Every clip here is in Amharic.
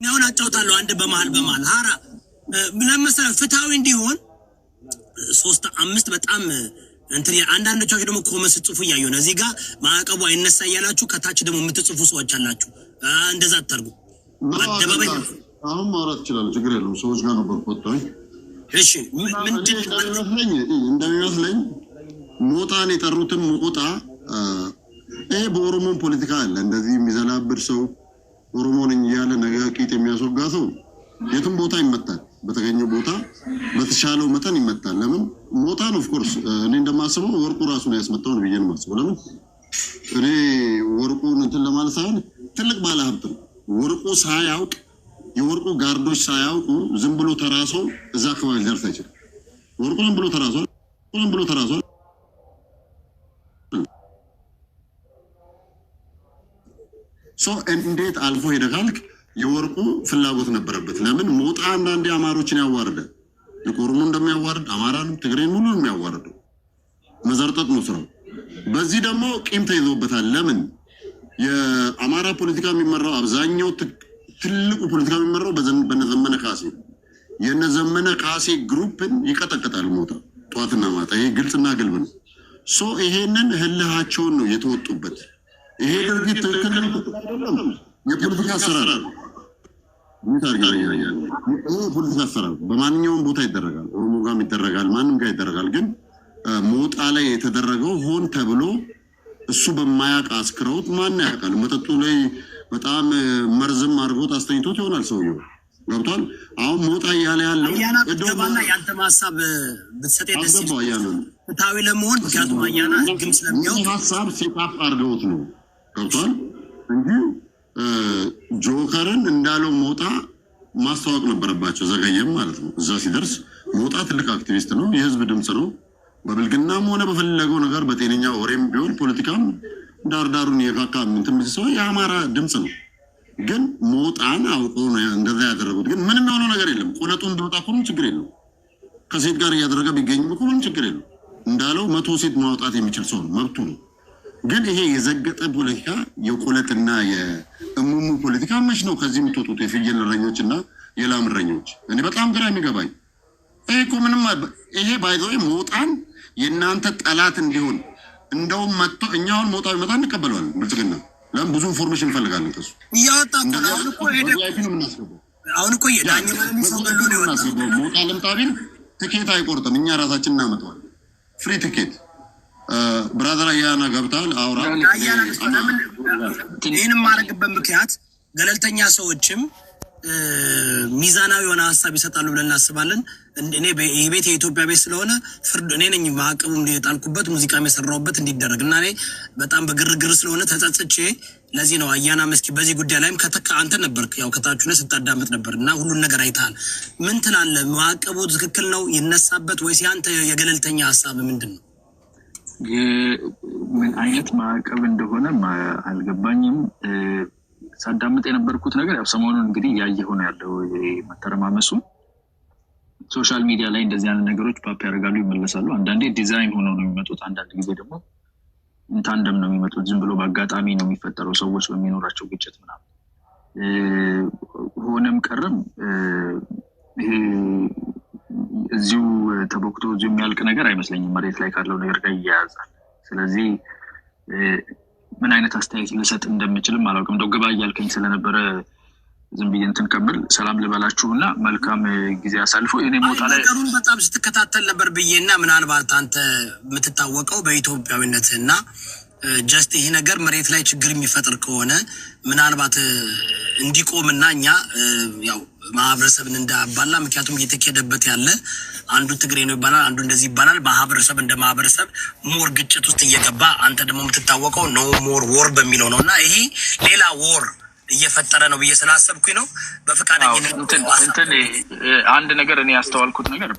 ነው አጫውታለሁ አንድ በመሃል ሀራ ለምሳሌ ፍታዊ እንዲሆን 3-5 በጣም እንትን አንዳንዶቻችሁ ደግሞ ኮመንት ጽፉ ያዩ ነው እዚህ ጋር ማዕቀቡ አይነሳ ያላችሁ ከታች ደግሞ የምትጽፉ ሰዎች አላችሁ እንደዛ አታርጉ አደባባይ አሁን ማውራት ይችላል ችግር የለውም ሰዎች ጋር ነበር ቆጣኝ እሺ እንደሚመስለኝ ሞጣን የጠሩትን ሞጣ በኦሮሞ ፖለቲካ አለ እንደዚህ የሚዘላብር ሰው ኦሮሞን እያለ ነገ ቂጥ የሚያስወጋ ሰው የትም ቦታ ይመጣል በተገኘው ቦታ በተሻለው መጠን ይመጣል ለምን ሞጣን ኦፍ ኮርስ እኔ እንደማስበው ወርቁ ራሱን ያስመጣው ነው ብዬ ነው ማስበው ለምን እኔ ወርቁን እንትን ለማለት ሳይሆን ትልቅ ባለ ሀብት ነው ወርቁ ሳያውቅ የወርቁ ጋርዶች ሳያውቁ ዝም ብሎ ተራሶ እዛ አካባቢ ደርስ አይችልም ወርቁ ዝም ብሎ ተራሶ ሶ እንዴት አልፎ ሄደካልክ የወርቁ ፍላጎት ነበረበት ለምን ሞጣ አንዳንዴ አማሮችን ያዋርደ የቆሮሞ እንደሚያዋርድ አማራንም ትግሬን ሁሉ የሚያዋርዱ መዘርጠጥ ነው ስራው በዚህ ደግሞ ቂም ተይዞበታል ለምን የአማራ ፖለቲካ የሚመራው አብዛኛው ትልቁ ፖለቲካ የሚመራው በነዘመነ ካሴ የነዘመነ ካሴ ግሩፕን ይቀጠቅጣል ሞጣ ጧትና ማታ ይሄ ግልጽና ግልብ ነው ሶ ይሄንን ህልሃቸውን ነው የተወጡበት ይሄ ድርጊት ትክክል አይደለም የፖለቲካ አሰራር ፖለቲካ አሰራር በማንኛውም ቦታ ይደረጋል ኦሮሞ ጋርም ይደረጋል ማንም ጋር ይደረጋል ግን ሞጣ ላይ የተደረገው ሆን ተብሎ እሱ በማያውቅ አስክረውት ማን ያውቃል መጠጡ ላይ በጣም መርዝም አድርጎት አስተኝቶት ይሆናል ሰውየው ገብቷል አሁን ሞጣ እያለ ያለው እደባና ያንተ ማሳብ ብትሰጥ ደስ ይላል ፍታዊ ለመሆን ምክንያቱም አያና ህግም ስለሚያውቅ ሀሳብ ሲጣፍ አድርገውት ነው ገብቷል እንጂ ጆከርን እንዳለው ሞጣ ማስተዋወቅ ነበረባቸው ዘገየም ማለት ነው እዛ ሲደርስ ሞጣ ትልቅ አክቲቪስት ነው የህዝብ ድምጽ ነው በብልግናም ሆነ በፈለገው ነገር በጤነኛ ወሬም ቢሆን ፖለቲካም ዳርዳሩን የካካ እንትን ሰው የአማራ ድምጽ ነው ግን ሞጣን አውቆ ነው እንደዛ ያደረጉት ግን ምንም የሆነ ነገር የለም ቆለጡን ቢወጣ ሁሉ ችግር የለም ከሴት ጋር ያደረገ ቢገኝ ሁሉ ችግር የለም እንዳለው 100 ሴት ማውጣት የሚችል ሰው ነው መብቱ ነው ግን ይሄ የዘገጠ ፖለቲካ የቆለጥና የእሙሙ ፖለቲካ መች ነው ከዚህ የምትወጡት የፍየል እረኞችና የላም እረኞች እኔ በጣም ግራ የሚገባኝ እኮ ምንም ይሄ ባይዘው ሞጣን የናንተ ጠላት እንዲሆን እንደውም መጥቶ እኛውን ሞጣ ይመጣ እንቀበለዋለን ብልጽግና ለምን ብዙ ኢንፎርሜሽን እንፈልጋለን ከሱ ያወጣ አሁን እኮ የዳኝ ማለት ሰው ገሎ ነው ያወጣው ሞጣ ለምጣቢል ትኬት አይቆርጥም እኛ ራሳችን እናመጣዋለን ፍሪ ትኬት ብራዘር አያና ገብታል አውራ አያና ለምን ይሄንን ማድረግበት ምክንያት ገለልተኛ ሰዎችም ሚዛናዊ የሆነ ሐሳብ ይሰጣሉ ብለን እናስባለን እኔ በቤት የኢትዮጵያ ቤት ስለሆነ ፍርድ እኔ ነኝ ማዕቀቡን ሊጣልኩበት ሙዚቃም የሰራውበት እንዲደረግና እኔ በጣም በግርግር ስለሆነ ተጸጽቼ ለዚህ ነው አያና መስኪ በዚህ ጉዳይ ላይም ከተካ አንተ ነበርክ ያው ከታችሁነ ስታዳምጥ ነበርና ሁሉን ነገር አይታል ምን ትላለህ ማዕቀቡ ትክክል ነው ይነሳበት ወይስ ያንተ የገለልተኛ ሐሳብ ምንድነው ምን አይነት ማዕቀብ እንደሆነ አልገባኝም ሳዳምጥ የነበርኩት ነገር ያው ሰሞኑን እንግዲህ ያየው ነው ያለው መተረማመሱ ሶሻል ሚዲያ ላይ እንደዚህ አይነት ነገሮች ፓፕ ያደርጋሉ ይመለሳሉ አንዳንዴ ዲዛይን ሆነው ነው የሚመጡት አንዳንድ ጊዜ ደግሞ እንታንደም ነው የሚመጡት ዝም ብሎ በአጋጣሚ ነው የሚፈጠረው ሰዎች በሚኖራቸው ግጭት ምናምን ሆነም ቀረም ይሄ እዚሁ ተቦክቶ እዚሁ የሚያልቅ ነገር አይመስለኝም መሬት ላይ ካለው ነገር ጋር ይያያዛል ስለዚህ ምን አይነት አስተያየት ልሰጥ እንደምችልም አላውቅም እንደው ግባ እያልከኝ ስለነበረ ዝም ብዬ እንትን ከብል ሰላም ልበላችሁና መልካም ጊዜ አሳልፎ እኔ ሞጣ ላይ ነገሩን በጣም ስትከታተል ነበር ብዬና ምናልባት አንተ የምትታወቀው በኢትዮጵያዊነትና ጀስት ይሄ ነገር መሬት ላይ ችግር የሚፈጥር ከሆነ ምናልባት እንዲቆምና እኛ ያው ማህበረሰብን እንዳባላ ምክንያቱም እየተከደበት ያለ አንዱ ትግሬ ነው ይባላል አንዱ እንደዚህ ይባላል ማህበረሰብ እንደ ማህበረሰብ ሞር ግጭት ውስጥ እየገባ አንተ ደግሞ የምትታወቀው ኖ ሞር ወር በሚለው ነውና ይሄ ሌላ ወር እየፈጠረ ነው ብዬ ስላሰብኩኝ ነው በፈቃደኝነት እንትን አንድ ነገር እኔ ያስተዋልኩት ነገር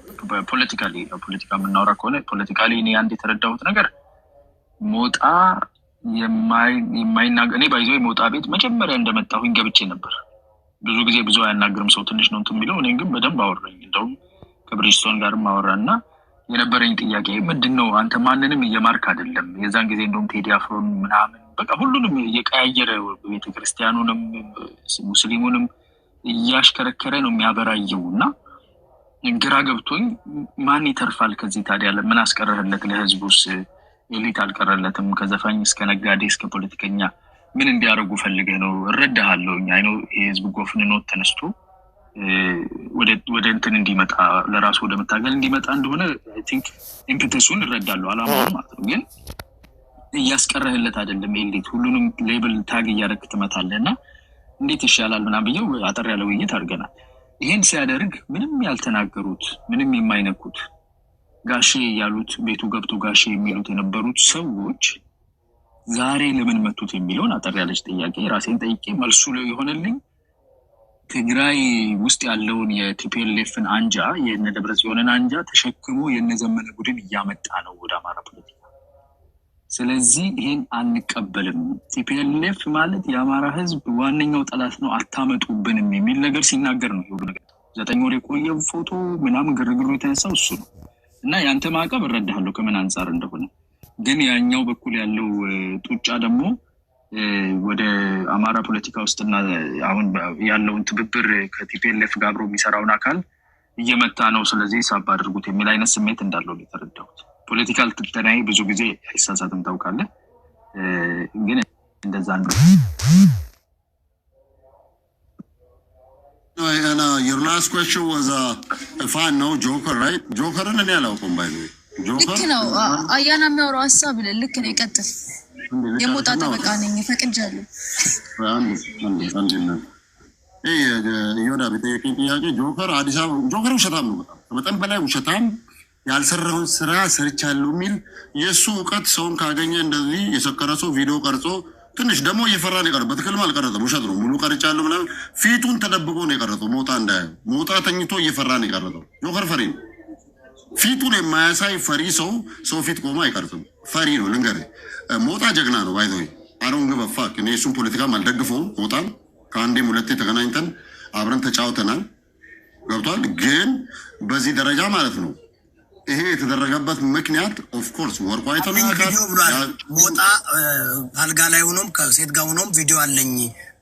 ፖለቲካሊ ፖለቲካ የምናወራ ከሆነ ፖለቲካሊ እኔ አንድ የተረዳሁት ነገር ሞጣ የማይናገር እኔ ባይዞ ሞጣ ቤት መጀመሪያ እንደመጣሁኝ ገብቼ ነበር ብዙ ጊዜ ብዙ አያናግርም ሰው ትንሽ ነው እንትን የሚለው እኔ ግን በደንብ አወራኝ እንደውም ከብሪስቶን ጋርም አወራና የነበረኝ ጥያቄ ምንድነው አንተ ማንንም እየማርክ አይደለም የዛን ጊዜ እንደውም ቴዲ አፍሮን ምናምን በቃ ሁሉንም እየቀያየረ ቤተክርስቲያኑንም ሙስሊሙንም እያሽከረከረ ነው የሚያበራየው እና ግራ ገብቶኝ ማን ይተርፋል ከዚህ ታዲያ? ምን አስቀረህለት? ለህዝቡስ ኤሊት አልቀረለትም? ከዘፋኝ እስከ ነጋዴ እስከ ፖለቲከኛ ምን እንዲያደርጉ ፈልገህ ነው? እረዳሃለሁኝ። አይ ነው የህዝብ ጎፍንኖት ተነስቶ ወደ እንትን እንዲመጣ ለራሱ ወደ መታገል እንዲመጣ እንደሆነ አይ ቲንክ ኢምፕተሱን እረዳለሁ፣ አላማውን ማለት ነው። ግን እያስቀረህለት አይደለም። ኤሊት ሁሉንም ሌብል ታግ እያደረግ ትመታለህ እና እንዴት ይሻላል ምናምን ብዬው አጠር ያለ ውይይት አድርገናል። ይሄን ሲያደርግ ምንም ያልተናገሩት ምንም የማይነኩት ጋሼ ያሉት ቤቱ ገብቶ ጋሼ የሚሉት የነበሩት ሰዎች ዛሬ ለምን መቱት የሚለውን አጠር ያለች ጥያቄ ራሴን ጠይቄ መልሱ የሆነልኝ ትግራይ ውስጥ ያለውን የቲፒኤልኤፍን አንጃ የነ ደብረጽዮንን አንጃ ተሸክሞ የነዘመነ ቡድን እያመጣ ነው ወደ አማራ ፖለቲካ። ስለዚህ ይሄን አንቀበልም። ቲፒኤልኤፍ ማለት የአማራ ህዝብ ዋነኛው ጠላት ነው፣ አታመጡብንም የሚል ነገር ሲናገር ነው ሁሉ ነገር 9 ወር የቆየ ፎቶ ምናምን ግርግሩ የተነሳው እሱ ነው። እና ያንተ ማዕቀብ እረዳሃለሁ ከምን አንጻር እንደሆነ። ግን ያኛው በኩል ያለው ጡጫ ደግሞ ወደ አማራ ፖለቲካ ውስጥና አሁን ያለውን ትብብር ከቲፒኤልኤፍ ጋር አብሮ የሚሰራውን አካል እየመታ ነው፣ ስለዚህ ሳብ አድርጉት የሚል አይነት ስሜት እንዳለው ነው የተረዳሁት። ፖለቲካል ትንተናዬ ብዙ ጊዜ አይሳሳትም ታውቃለህ፣ ግን እንደዛ ነው። Your last question was if I know Joker, right? Joker እኔ አላውቅም ባይ ነው። ልክ ነው። አያና የሚያወራው ሀሳብ ልክ ነው። ይቀጥል። የሞጣ ጠበቃ ነኝ፣ ፈቅጃለሁ። ይሁዳ በጠየቀኝ ጥያቄ ጆከር አዲስ አበባ ጆከር ውሸታም ነው፣ በጣም በላይ ውሸታም፣ ያልሰራውን ስራ ሰርቻለሁ የሚል የእሱ እውቀት ሰውን ካገኘ እንደዚህ የሰከረ ሰው ቪዲዮ ቀርጾ ትንሽ ደግሞ እየፈራ ነው የቀረው። በትክክልም አልቀረጠም፣ ውሸት ነው። ሙሉ ቀርጫለሁ ምናምን ፊቱን ተደብቆ ነው የቀረጠው። ሞጣ እንዳያየው ሞጣ ተኝቶ እየፈራ ነው የቀረጠው። ጆከር ፈሪ ነው። ፊቱን የማያሳይ ፈሪ ሰው ፊት ቆሞ አይቀርጽም። ፈሪ ነው። ልንገርህ ሞጣ ጀግና ነው። ባይ ዘ ወይ አሮን ገበፋክ እኔ እሱን ፖለቲካም አልደግፈውም። ሞጣን ከአንዴም ሁለቴ ተገናኝተን አብረን ተጫውተናል። ገብቷል። ግን በዚህ ደረጃ ማለት ነው ይሄ የተደረገበት ምክንያት ኦፍኮርስ ወርቁ አይተናል። ሞጣ አልጋ ላይ ሆኖም ከሴት ጋር ሆኖም ቪዲዮ አለኝ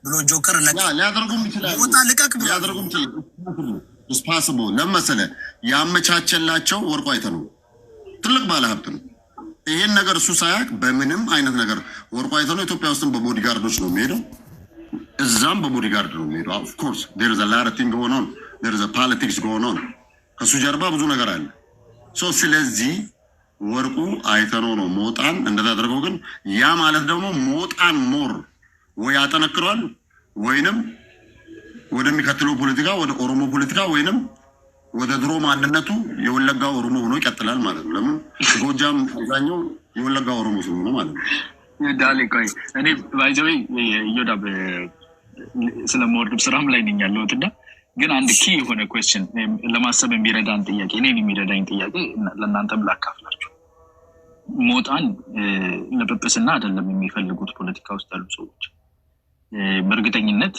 ብሎ ጆከር ሊያደርጉም ይችላል። ሞጣ ልቀቅ ብሎ ሊያደርጉም ይችላል። ስፓስቦ ለመሰለ ያመቻቸላቸው ወርቁ አይተነው ትልቅ ባለሀብት ነው። ይሄን ነገር እሱ ሳያውቅ በምንም አይነት ነገር ወርቁ አይተነው ኢትዮጵያ ውስጥም በቦዲጋርዶች ነው የሚሄደው፣ እዛም በቦዲጋርድ ነው የሚሄደው። ኦፍኮርስ there is a lot of thing going on, there is a politics going on። ከሱ ጀርባ ብዙ ነገር አለ። ስለዚህ ወርቁ አይተነው ነው ሞጣን እንደታደረገው። ግን ያ ማለት ደግሞ ሞጣን ሞር ወይ ያጠነክረዋል ወይንም ወደሚከተለው ፖለቲካ ወደ ኦሮሞ ፖለቲካ ወይንም ወደ ድሮ ማንነቱ የወለጋ ኦሮሞ ሆኖ ይቀጥላል ማለት ነው። ለምን ጎጃም አብዛኛው የወለጋ ኦሮሞ ስለሆነ ማለት ነው። ዳሌ ቆይ እኔ ባይዘው ይወዳ ስለምወርድ ስራም ላይ ነኝ ያለሁት እና ግን አንድ ኪ የሆነ ኩዌስችን ለማሰብ የሚረዳን ጥያቄ እኔን የሚረዳኝ ጥያቄ ለእናንተም ላካፍላችሁ። ሞጣን ለጵጵስና አይደለም የሚፈልጉት ፖለቲካ ውስጥ ያሉ ሰዎች በእርግጠኝነት፣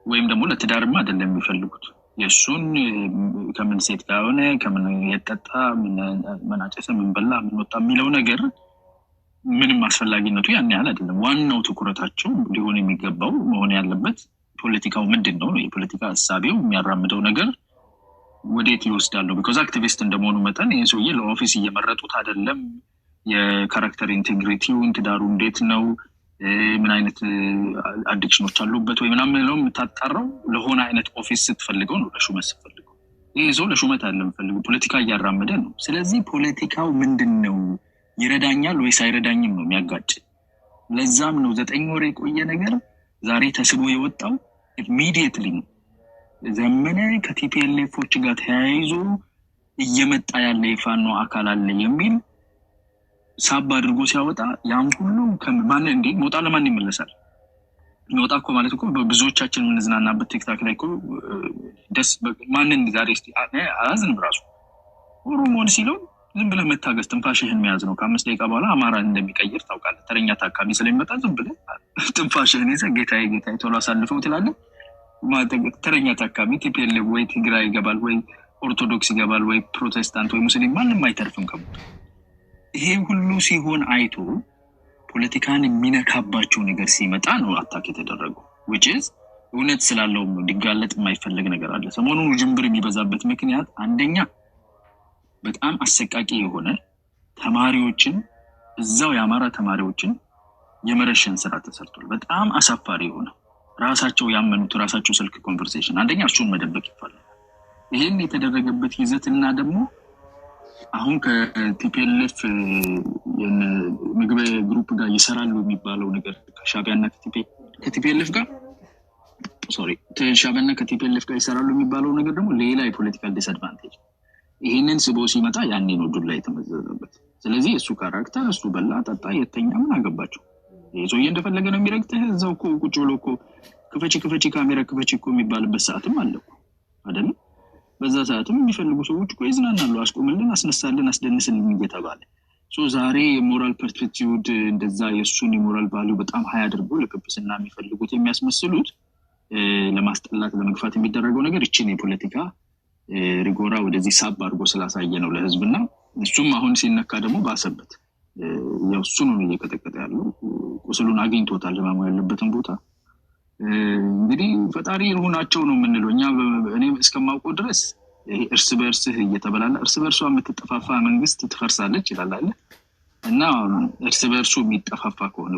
ወይም ደግሞ ለትዳርም አይደለም የሚፈልጉት። የእሱን ከምን ሴት ጋር ሆነ ከምን የጠጣ ምን አጨሰ ምን በላ ምን ወጣ የሚለው ነገር ምንም አስፈላጊነቱ ያን ያህል አይደለም። ዋናው ትኩረታቸው ሊሆን የሚገባው መሆን ያለበት ፖለቲካው ምንድን ነው? የፖለቲካ ሀሳቤው የሚያራምደው ነገር ወዴት ይወስዳል ነው። ቢኮዝ አክቲቪስት እንደመሆኑ መጠን ይህን ሰውዬ ለኦፊስ እየመረጡት አይደለም። የካራክተር ኢንቴግሪቲውን ትዳሩ እንዴት ነው፣ ምን አይነት አዲክሽኖች አሉበት ወይ ምናምን ነው የምታጣራው። ለሆነ አይነት ኦፊስ ስትፈልገው ነው፣ ለሹመት ስትፈልገው። ይህ ሰው ለሹመት አይደለም የምፈልገው፣ ፖለቲካ እያራመደ ነው። ስለዚህ ፖለቲካው ምንድን ነው፣ ይረዳኛል ወይስ አይረዳኝም ነው የሚያጋጭ። ለዛም ነው 9 ወር የቆየ ነገር ዛሬ ተስቦ የወጣው። ኢሚዲየትሊ ዘመነ ከቲፒኤልኤፎች ጋር ተያይዞ እየመጣ ያለ የፋኖ አካል አለ የሚል ሳብ አድርጎ ሲያወጣ ያም ሁሉ ከማን እንዴ ሞጣ ለማን ይመለሳል? ሞጣ እኮ ማለት እኮ ብዙዎቻችን የምንዝናናበት ቲክታክ ላይ እኮ ደስ ማንን ዛሬ እስቲ አዝን ብራሱ ኦሮሞን ሲለው ዝም ብለህ መታገስ ትንፋሽህን መያዝ ነው። ከ5 ደቂቃ በኋላ አማራን እንደሚቀይር ታውቃለህ። ተረኛ ታካሚ ስለሚመጣ ዝም ብለህ ትንፋሽህን ይዘህ ጌታዬ ቶሎ አሳልፈው ትላለህ። ተረኛ ታካሚ ቲፒኤልኤፍ ወይ ትግራይ ይገባል ወይ ኦርቶዶክስ ይገባል ወይ ፕሮቴስታንት ወይ ሙስሊም ማንም አይተርፍም ከሞት። ይሄ ሁሉ ሲሆን አይቶ ፖለቲካን የሚነካባቸው ነገር ሲመጣ ነው አታክ የተደረገው። which is እውነት ስላለው እንዲጋለጥ የማይፈልግ ነገር አለ። ሰሞኑን ውጅንብር የሚበዛበት ምክንያት አንደኛ በጣም አሰቃቂ የሆነ ተማሪዎችን እዛው የአማራ ተማሪዎችን የመረሸን ስራ ተሰርቷል። በጣም አሳፋሪ የሆነ ራሳቸው ያመኑት ራሳቸው ስልክ ኮንቨርሴሽን አንደኛ እሱን መደበቅ ይፈልጋል። ይሄን የተደረገበት ይዘትና ደግሞ አሁን ከቲፒኤልኤፍ ምግበ ግሩፕ ጋር ይሰራሉ የሚባለው ነገር ከሻቢያና ከቲፒኤልኤፍ ጋር ሻቢያና ከቲፒኤልኤፍ ጋር ይሰራሉ የሚባለው ነገር ደግሞ ሌላ የፖለቲካል ዲስአድቫንቴጅ ይሄንን ስቦ ሲመጣ ያኔ ነው ዱላ የተመዘዘበት። ስለዚህ እሱ ካራክተር እሱ በላ ጠጣ የተኛ ምን አገባቸው? ይሄ እንደፈለገ ነው የሚረግጥህ። እዛው እኮ ቁጭ ብሎ እኮ ክፈቺ ካሜራ ክፈቺ እኮ የሚባልበት ሰዓትም አለ እኮ አይደል? በዛ ሰዓትም የሚፈልጉ ሰዎች እኮ ይዝናናሉ። አስቆምልን፣ አስነሳልን፣ አስደንስልን እየተባለ ዛሬ የሞራል ፐርስፔክቲቭ እንደዛ የእሱን የሞራል ቫልዩ በጣም ሀይ አድርጎ ለቅብስና የሚፈልጉት የሚያስመስሉት ለማስጠላት ለመግፋት የሚደረገው ነገር እቺን የፖለቲካ ሪጎራ ወደዚህ ሳብ አድርጎ ስላሳየ ነው ለህዝብና እሱም አሁን ሲነካ ደግሞ ባሰበት የእሱን ነው እየቀጠቀጠ ያለው። ቁስሉን አግኝቶታል ህመሙ ያለበትን ቦታ። እንግዲህ ፈጣሪ ይሁናቸው ነው የምንለው እኛ። እኔ እስከማውቀው ድረስ እርስ በእርስህ እየተበላላ እርስ በእርሷ የምትጠፋፋ መንግስት ትፈርሳለች ይላል አይደል? እና እርስ በእርሱ የሚጠፋፋ ከሆነ